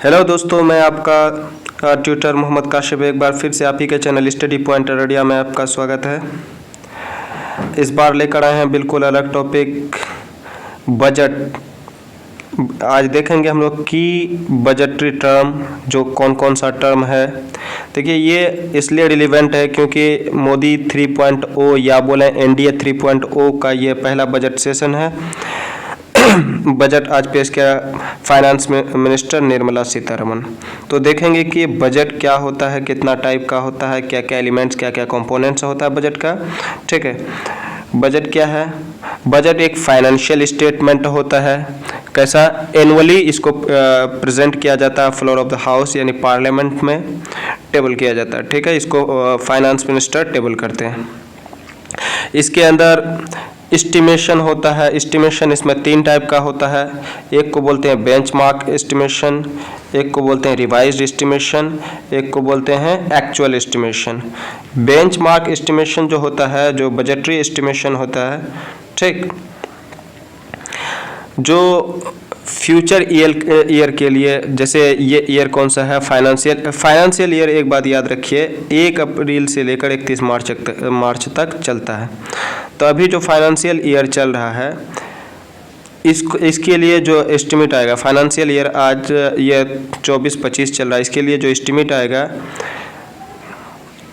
Hello दोस्तों, मैं आपका ट्यूटर मोहम्मद काशिफ एक बार फिर से आप ही के चैनल स्टडी पॉइंट अररिया में आपका स्वागत है। इस बार लेकर आए हैं बिल्कुल अलग टॉपिक, बजट। आज देखेंगे हम लोग की बजटरी टर्म, जो कौन कौन सा टर्म है। देखिए, ये इसलिए रिलेवेंट है क्योंकि मोदी 3.0 या बोलें एनडीए 3.0 का ये पहला बजट सेशन है। बजट आज पेश किया फाइनेंस मिनिस्टर निर्मला सीतारमण। तो देखेंगे कि बजट क्या होता है, कितना टाइप का होता है, क्या क्या एलिमेंट्स, क्या क्या कंपोनेंट्स होता है बजट का। ठीक है, बजट क्या है? बजट एक फाइनेंशियल स्टेटमेंट होता है। कैसा? एनुअली इसको प्रेजेंट किया जाता है फ्लोर ऑफ द हाउस यानी पार्लियामेंट में टेबल किया जाता है। ठीक है, इसको फाइनेंस मिनिस्टर टेबल करते हैं। इसके अंदर एस्टिमेशन होता है। एस्टिमेशन इसमें 3 टाइप का होता है। एक को बोलते हैं बेंचमार्क एस्टिमेशन, एक को बोलते हैं रिवाइज्ड एस्टिमेशन, एक को बोलते हैं एक्चुअल एस्टिमेशन। बेंचमार्क एस्टिमेशन जो होता है, जो बजटरी एस्टिमेशन होता है, ठीक, जो फ्यूचर ईयर के लिए, जैसे ये ईयर कौन सा है, फाइनेंशियल ईयर। एक बात याद रखिए, 1 अप्रैल से लेकर 31 मार्च तक चलता है। तो अभी जो फाइनेंशियल ईयर चल रहा है, इसके लिए जो एस्टिमेट आएगा, फाइनेंशियल ईयर आज ये 24-25 चल रहा है, इसके लिए जो एस्टिमेट आएगा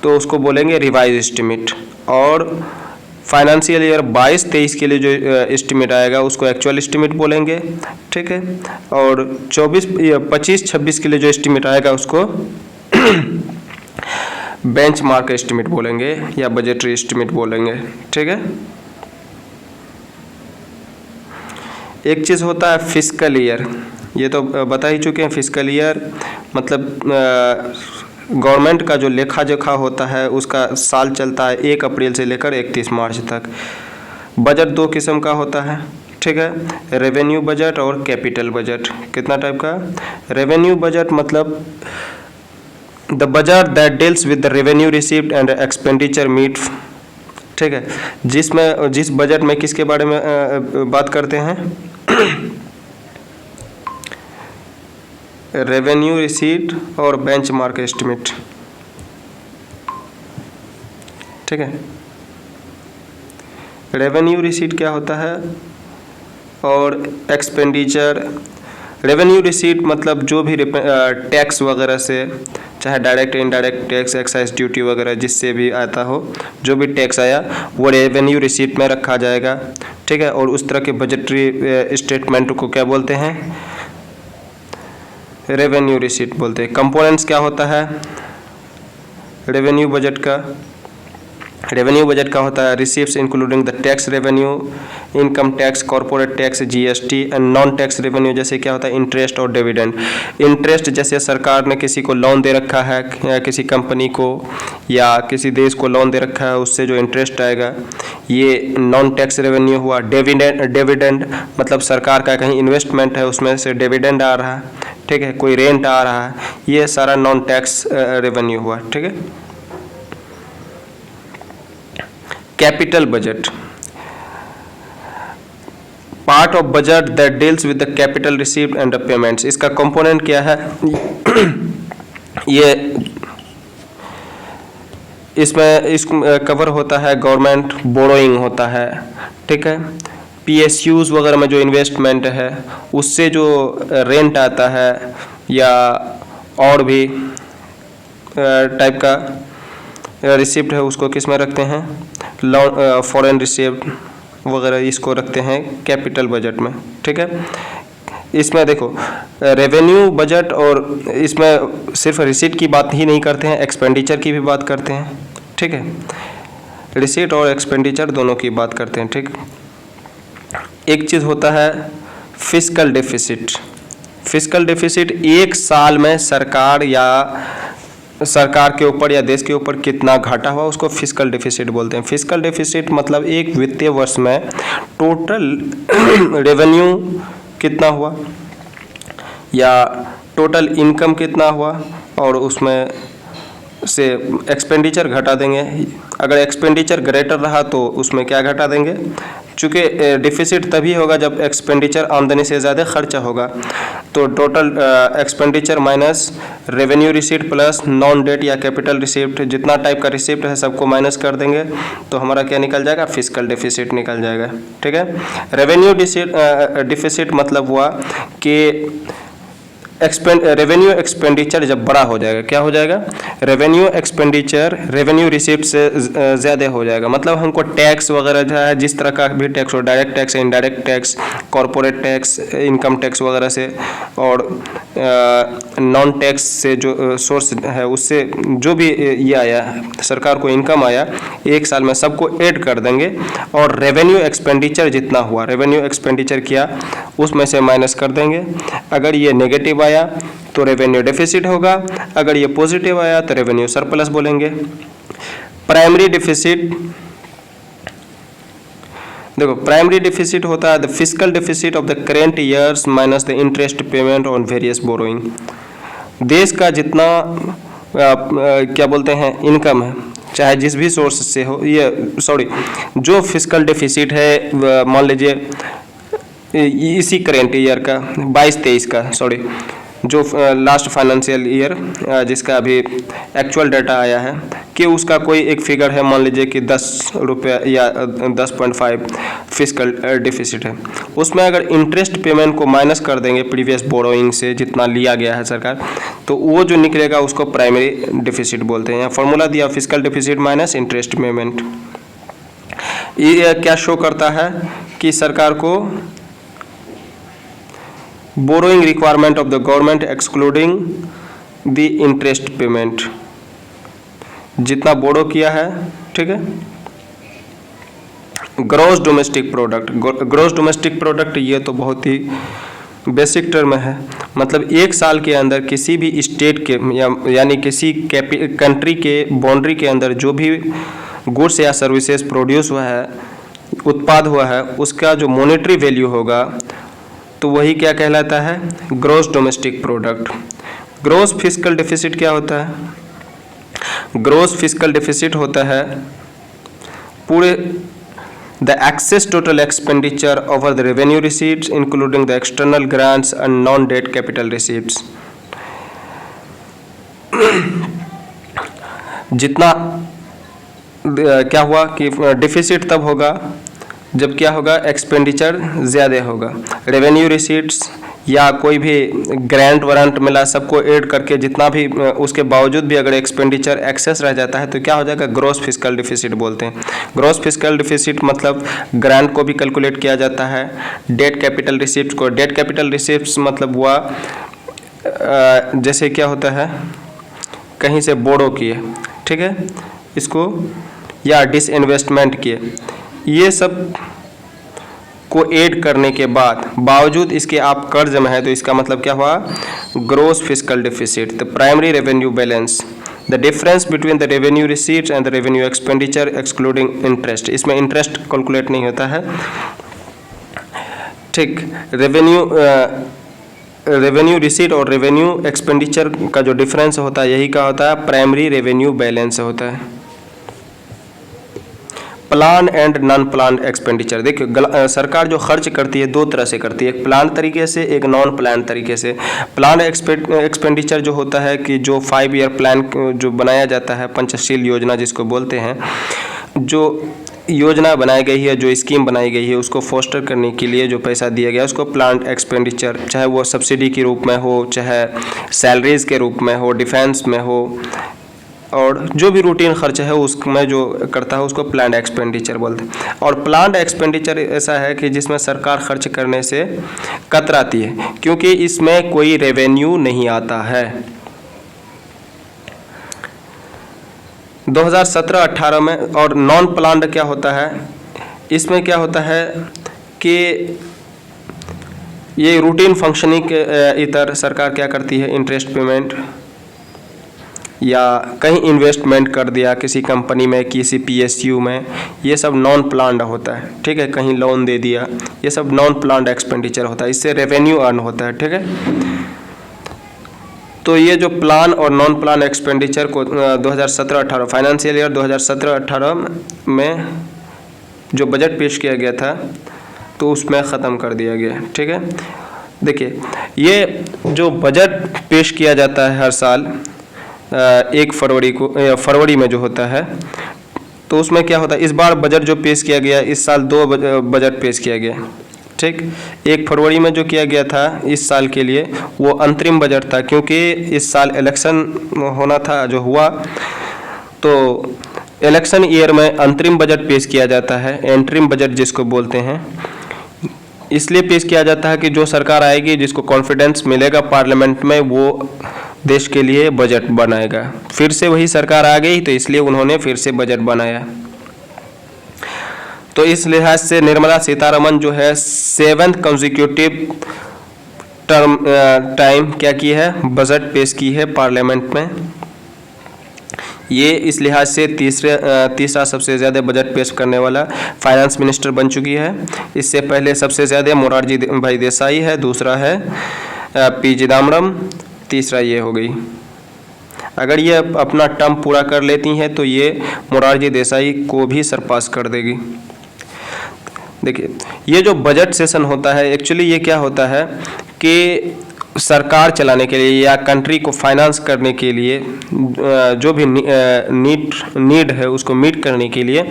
तो उसको बोलेंगे रिवाइज एस्टिमेट। और फाइनेंशियल ईयर 22-23 के लिए जो एस्टिमेट आएगा उसको एक्चुअल एस्टिमेट बोलेंगे। ठीक है, और 25-26 के लिए जो एस्टिमेट आएगा उसको बेंचमार्क एस्टिमेट बोलेंगे या बजटरी एस्टिमेट बोलेंगे। ठीक है, एक चीज़ होता है फिस्कल ईयर, ये तो बता ही चुके हैं। फिस्कल ईयर मतलब गवर्नमेंट का जो लेखा जोखा होता है उसका साल चलता है 1 अप्रैल से लेकर 31 मार्च तक। बजट 2 किस्म का होता है। ठीक है, रेवेन्यू बजट और कैपिटल बजट। कितना टाइप का? रेवेन्यू बजट मतलब the budget that deals with the revenue received and expenditure meet. ठीक है, जिस बजट में किसके बारे में बात करते हैं? रेवेन्यू रिसीट और बेंचमार्क एस्टिमेट। ठीक है, रेवेन्यू रिसीट क्या होता है और एक्सपेंडिचर। रेवेन्यू रिसीट मतलब जो भी टैक्स वगैरह से, चाहे direct indirect tax, excise duty वगैरह जिससे भी आता हो, जो भी टैक्स आया वो रेवेन्यू रिसीट में रखा जाएगा। ठीक है, और उस तरह के बजटरी स्टेटमेंट को क्या बोलते हैं? रेवेन्यू रिसीट बोलते हैं। कंपोनेंट्स क्या होता है रेवेन्यू बजट का? रेवेन्यू बजट का होता है receives including the tax revenue, income tax, corporate tax, GST and non tax revenue. जैसे क्या होता है? इंटरेस्ट और डिविडेंड। इंटरेस्ट जैसे सरकार ने किसी को लोन दे रखा है, या किसी कंपनी को या किसी देश को लोन दे रखा है, उससे जो इंटरेस्ट आएगा ये नॉन टैक्स रेवेन्यू हुआ। डिविडेंड मतलब सरकार का कहीं इन्वेस्टमेंट है उसमें से डिविडेंड आ रहा है। ठीक है, कोई रेंट आ रहा है, ये सारा नॉन टैक्स रेवेन्यू हुआ। ठीक है, capital budget, part of budget that deals with the capital received and payments. इसका कंपोनेंट क्या है? ये इसमें कवर होता है गवर्नमेंट बोरोइंग होता है। ठीक है, पीएसयूज वगैरह में जो इन्वेस्टमेंट है उससे जो रेंट आता है या और भी टाइप का रिसिप्ट है उसको किस में रखते हैं? लोन, फॉरेन रिसिप्ट वगैरह इसको रखते हैं कैपिटल बजट में। ठीक है, इसमें देखो रेवेन्यू बजट, और इसमें सिर्फ रिसीट की बात ही नहीं करते हैं, एक्सपेंडिचर की भी बात करते हैं। ठीक है, रिसीट और एक्सपेंडिचर दोनों की बात करते हैं। ठीक, एक चीज़ होता है फिस्कल डेफिसिट। फिस्कल डेफिसिट एक साल में सरकार के ऊपर या देश के ऊपर कितना घाटा हुआ उसको फिस्कल डेफिसिट बोलते हैं। फिस्कल डेफिसिट मतलब एक वित्तीय वर्ष में टोटल रेवेन्यू कितना हुआ या टोटल इनकम कितना हुआ, और उसमें से एक्सपेंडिचर घटा देंगे। अगर एक्सपेंडिचर ग्रेटर रहा तो उसमें क्या घटा देंगे? चूँकि डिफिसिट तभी होगा जब एक्सपेंडिचर आमदनी से ज़्यादा खर्चा होगा। तो total expenditure minus revenue receipt plus non debt या कैपिटल रिसीप्ट, जितना टाइप का रिसीप्ट है सबको माइनस कर देंगे तो हमारा क्या निकल जाएगा, फिस्कल डिफिसिट निकल जाएगा। ठीक है, रेवेन्यू डिफिसिट मतलब हुआ कि रेवेन्यू एक्सपेंडिचर जब बड़ा हो जाएगा, क्या हो जाएगा, रेवेन्यू एक्सपेंडिचर रेवेन्यू रिसीप्ट से ज़्यादा हो जाएगा। मतलब हमको टैक्स वगैरह जो है, जिस तरह का भी टैक्स हो, direct tax, indirect tax, corporate tax, income tax वगैरह से और नॉन टैक्स से जो सोर्स है उससे जो भी ये आया सरकार को इनकम आया, एक साल में सबको ऐड कर देंगे और रेवेन्यू एक्सपेंडिचर जितना हुआ, रेवेन्यू एक्सपेंडिचर किया उसमें से माइनस कर देंगे। अगर ये नेगेटिव आया तो रेवेन्यू डेफिसिट होगा, अगर ये पॉजिटिव आया तो रेवेन्यू सरप्लस बोलेंगे। प्राइमरी डिफिसिट, देखो प्राइमरी डिफिसिट होता है the fiscal deficit of the current years minus the interest payment on various borrowing. देश का जितना क्या बोलते हैं इनकम है, चाहे जिस भी सोर्स से हो, ये सॉरी जो फिस्कल डिफिसिट है मान लीजिए इसी करेंट ईयर का 22-23 का, सॉरी जो लास्ट फाइनेंशियल ईयर जिसका अभी एक्चुअल डाटा आया है कि उसका कोई एक फिगर है, मान लीजिए कि 10 रुपये या 10.5 फिस्कल डिफिसिट है। उसमें अगर इंटरेस्ट पेमेंट को माइनस कर देंगे प्रीवियस बोरोइंग से जितना लिया गया है सरकार, तो वो जो निकलेगा उसको प्राइमरी डिफिसिट बोलते हैं। यहाँ फॉर्मूला दिया fiscal deficit minus interest payment. ये क्या शो करता है कि सरकार को borrowing requirement of the government excluding the interest payment, जितना बोरो किया है, ठीक है। Gross domestic product, gross domestic product ये तो बहुत ही बेसिक टर्म है। मतलब एक साल के अंदर किसी भी स्टेट के यानी किसी कंट्री के बाउंड्री के अंदर जो भी गुड्स या सर्विसेज प्रोड्यूस हुआ है, उत्पाद हुआ है, उसका जो मॉनेटरी वैल्यू होगा तो वही क्या कहलाता है, gross domestic product. Gross fiscal deficit क्या होता है, ग्रॉस फिस्कल डिफिसिट होता है पूरे the excess total expenditure over the revenue receipts including the external grants and non debt capital receipts. जितना क्या हुआ कि डिफिसिट तब होगा जब क्या होगा, एक्सपेंडिचर ज़्यादा होगा। रेवेन्यू रिसीट्स या कोई भी ग्रांट वारंट मिला सबको ऐड करके जितना भी उसके बावजूद भी अगर एक्सपेंडिचर एक्सेस रह जाता है तो क्या हो जाएगा, ग्रॉस फिस्कल डिफिसिट बोलते हैं। ग्रॉस फिस्कल डिफिसिट मतलब ग्रांट को भी कैलकुलेट किया जाता है, डेट कैपिटल रिसिप्ट को, डेट कैपिटल रिसिप्ट मतलब हुआ जैसे क्या होता है कहीं से बोरो किए, ठीक है, इसको या डिसइन्वेस्टमेंट किए, ये सब को ऐड करने के बाद बावजूद इसके आप कर्ज में है तो इसका मतलब क्या हुआ, gross fiscal deficit. The primary revenue balance, the difference between the revenue receipts and the revenue expenditure excluding interest. इसमें इंटरेस्ट कैलकुलेट नहीं होता है, ठीक। रेवेन्यू रिसीट और रेवेन्यू एक्सपेंडिचर का जो डिफरेंस होता है यही का होता है प्राइमरी रेवेन्यू बैलेंस होता है। Plan and non plan expenditure, देखिए सरकार जो खर्च करती है दो तरह से करती है, एक प्लान तरीके से, एक नॉन प्लान तरीके से। प्लान एक्सपेंडिचर जो होता है कि जो 5 ईयर प्लान जो बनाया जाता है, पंचशील योजना जिसको बोलते हैं, जो योजना बनाई गई है, जो स्कीम बनाई गई है उसको फोस्टर करने के लिए जो पैसा दिया गया उसको प्लान एक्सपेंडिचर, चाहे वो सब्सिडी के रूप में हो, चाहे सैलरीज के रूप में हो, डिफेंस में हो, और जो भी रूटीन खर्च है उसमें जो करता है उसको प्लान्ड एक्सपेंडिचर बोलते हैं। और प्लान्ड एक्सपेंडिचर ऐसा है कि जिसमें सरकार खर्च करने से कतराती है क्योंकि इसमें कोई रेवेन्यू नहीं आता है। 2017-18 में। और नॉन प्लान्ड क्या होता है, इसमें क्या होता है कि ये रूटीन फंक्शनिंग के इतर सरकार क्या करती है, इंटरेस्ट पेमेंट या कहीं इन्वेस्टमेंट कर दिया किसी कंपनी में, किसी PSU में, ये सब नॉन प्लान्ड होता है, ठीक है। कहीं लोन दे दिया, ये सब नॉन प्लान्ड एक्सपेंडिचर होता है, इससे रेवेन्यू अर्न होता है, ठीक है। तो ये जो प्लान और नॉन प्लान एक्सपेंडिचर को 2017-18 फाइनेंशियल ईयर 2017-18 में जो बजट पेश किया गया था तो उसमें ख़त्म कर दिया गया। ठीक है, देखिए ये जो बजट पेश किया जाता है हर साल 1 फरवरी को, फरवरी में जो होता है, तो उसमें क्या होता है, इस बार बजट जो पेश किया गया, इस साल 2 बजट पेश किया गया। ठीक, 1 फरवरी में जो किया गया था इस साल के लिए वो अंतरिम बजट था, क्योंकि इस साल इलेक्शन होना था जो हुआ, तो इलेक्शन ईयर में अंतरिम बजट पेश किया जाता है, एंटरिम बजट जिसको बोलते हैं। इसलिए पेश किया जाता है कि जो सरकार आएगी, जिसको कॉन्फिडेंस मिलेगा पार्लियामेंट में, वो देश के लिए बजट बनाएगा। फिर से वही सरकार आ गई तो इसलिए उन्होंने फिर से बजट बनाया। तो इस लिहाज से निर्मला सीतारमन जो है 7th कंसेक्यूटिव टाइम क्या की है, बजट पेश की है पार्लियामेंट में। ये इस लिहाज से तीसरा सबसे ज़्यादा बजट पेश करने वाला फाइनेंस मिनिस्टर बन चुकी है। इससे पहले सबसे ज़्यादा मोरारजी भाई देसाई है, दूसरा है पी चिदम्बरम, तीसरा ये हो गई। अगर ये अपना टर्म पूरा कर लेती हैं तो ये मोरारजी देसाई को भी सरपास कर देगी। देखिए ये जो बजट सेशन होता है, एक्चुअली ये क्या होता है कि सरकार चलाने के लिए या कंट्री को फाइनेंस करने के लिए जो भी नीड है उसको मीट करने के लिए,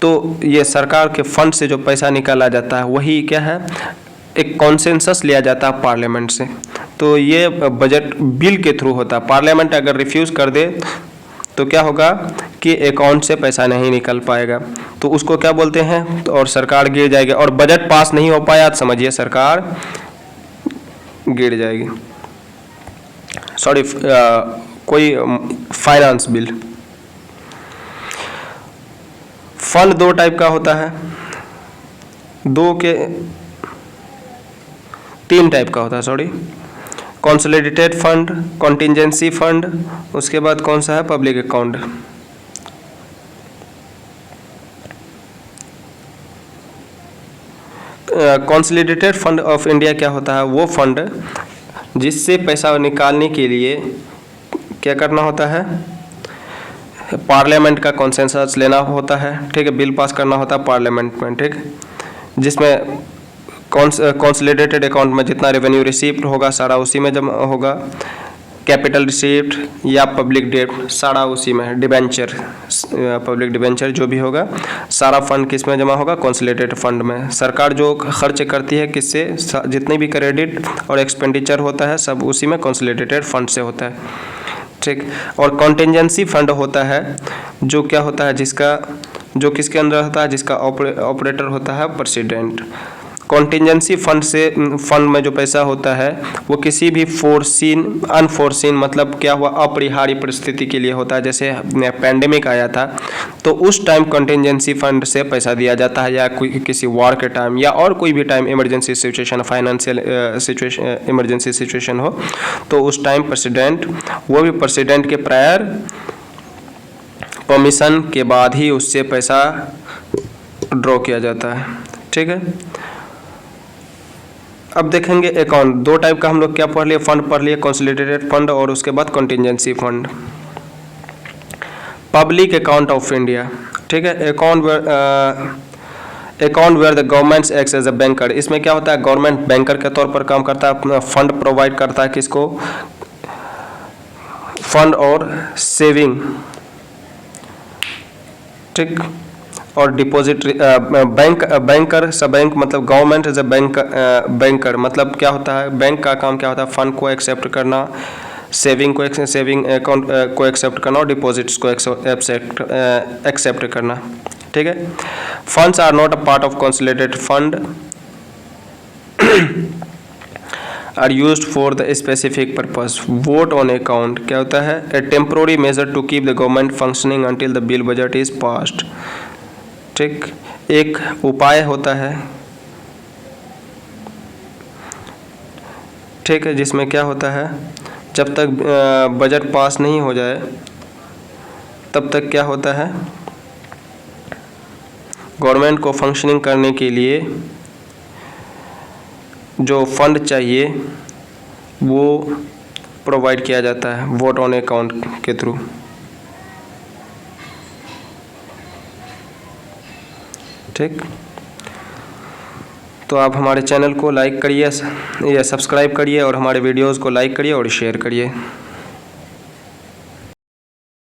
तो ये सरकार के फंड से जो पैसा निकाला जाता है वही क्या है, एक कॉन्सेंसस लिया जाता है पार्लियामेंट से। तो ये बजट बिल के थ्रू होता है। पार्लियामेंट अगर रिफ्यूज़ कर दे तो क्या होगा कि अकाउंट से पैसा नहीं निकल पाएगा, तो उसको क्या बोलते हैं, और सरकार गिर जाएगी। और बजट पास नहीं हो पाया तो समझिए सरकार गिर जाएगी। सॉरी, कोई फाइनेंस बिल। फंड 2 टाइप का होता है, 3 टाइप का होता है, sorry, consolidated fund, contingency fund, उसके बाद कौन सा है, public account. Consolidated fund of India क्या होता है, वो फंड जिससे पैसा निकालने के लिए क्या करना होता है, पार्लियामेंट का कंसेंसस लेना होता है। ठीक है, बिल पास करना होता है पार्लियामेंट में। ठीक, जिसमें कंसोलिडेटेड अकाउंट में जितना रेवेन्यू रिसीप्ट होगा सारा उसी में जमा होगा, कैपिटल रिसीप्ट या पब्लिक डेट सारा उसी में, डिबेंचर, पब्लिक डिबेंचर जो भी होगा सारा फंड किस में जमा होगा, कंसोलिडेटेड फंड में। सरकार जो खर्च करती है किससे, जितने भी क्रेडिट और एक्सपेंडिचर होता है सब उसी में कंसोलिडेटेड फंड से होता है। ठीक, और कॉन्टिजेंसी फंड होता है जो क्या होता है, जो किसके अंदर होता है, जिसका ऑपरेटर होता है प्रेसिडेंट। कॉन्टिजेंसी फंड में जो पैसा होता है वो किसी भी अनफोर्सीन मतलब क्या हुआ, अपरिहार्य परिस्थिति के लिए होता है। जैसे पैंडेमिक आया था तो उस टाइम कॉन्टिजेंसी फंड से पैसा दिया जाता है, या किसी वॉर के टाइम या और कोई भी time emergency situation, financial situation, emergency situation हो तो उस टाइम प्रेसिडेंट के प्रायर परमिशन के बाद ही उससे पैसा ड्रॉ किया जाता है। ठीक है, अब देखेंगे अकाउंट। 2 टाइप का हम लोग क्या पढ़ लिए, फंड पढ़ लिए, कंसोलिडेटेड फंड और उसके बाद contingency fund. Public account of India, ठीक है, account where the government acts as a banker. इसमें क्या होता है, गवर्नमेंट बैंकर के तौर पर काम करता है, फंड प्रोवाइड करता है किसको, फंड और सेविंग। ठीक, और डिपॉजिटरी बैंकर सब बैंक मतलब गवर्नमेंट एज अ बैंकर मतलब क्या होता है, बैंक का काम क्या होता है, फंड को एक्सेप्ट करना, सेविंग अकाउंट को एक्सेप्ट करना और डिपॉजिट्स को एक्सेप्ट करना। ठीक है, funds are not a part of consolidated fund are used for the specific purpose. Vote on account क्या होता है, a temporary measure to keep the government functioning until the bill budget is passed. ठीक, एक उपाय होता है, ठीक है, जिसमें क्या होता है, जब तक बजट पास नहीं हो जाए तब तक क्या होता है, गवर्नमेंट को फंक्शनिंग करने के लिए जो फंड चाहिए वो प्रोवाइड किया जाता है वोट ऑन अकाउंट के थ्रू। ठीक, तो आप हमारे चैनल को लाइक करिए या सब्सक्राइब करिए और हमारे वीडियोज़ को लाइक करिए और शेयर करिए।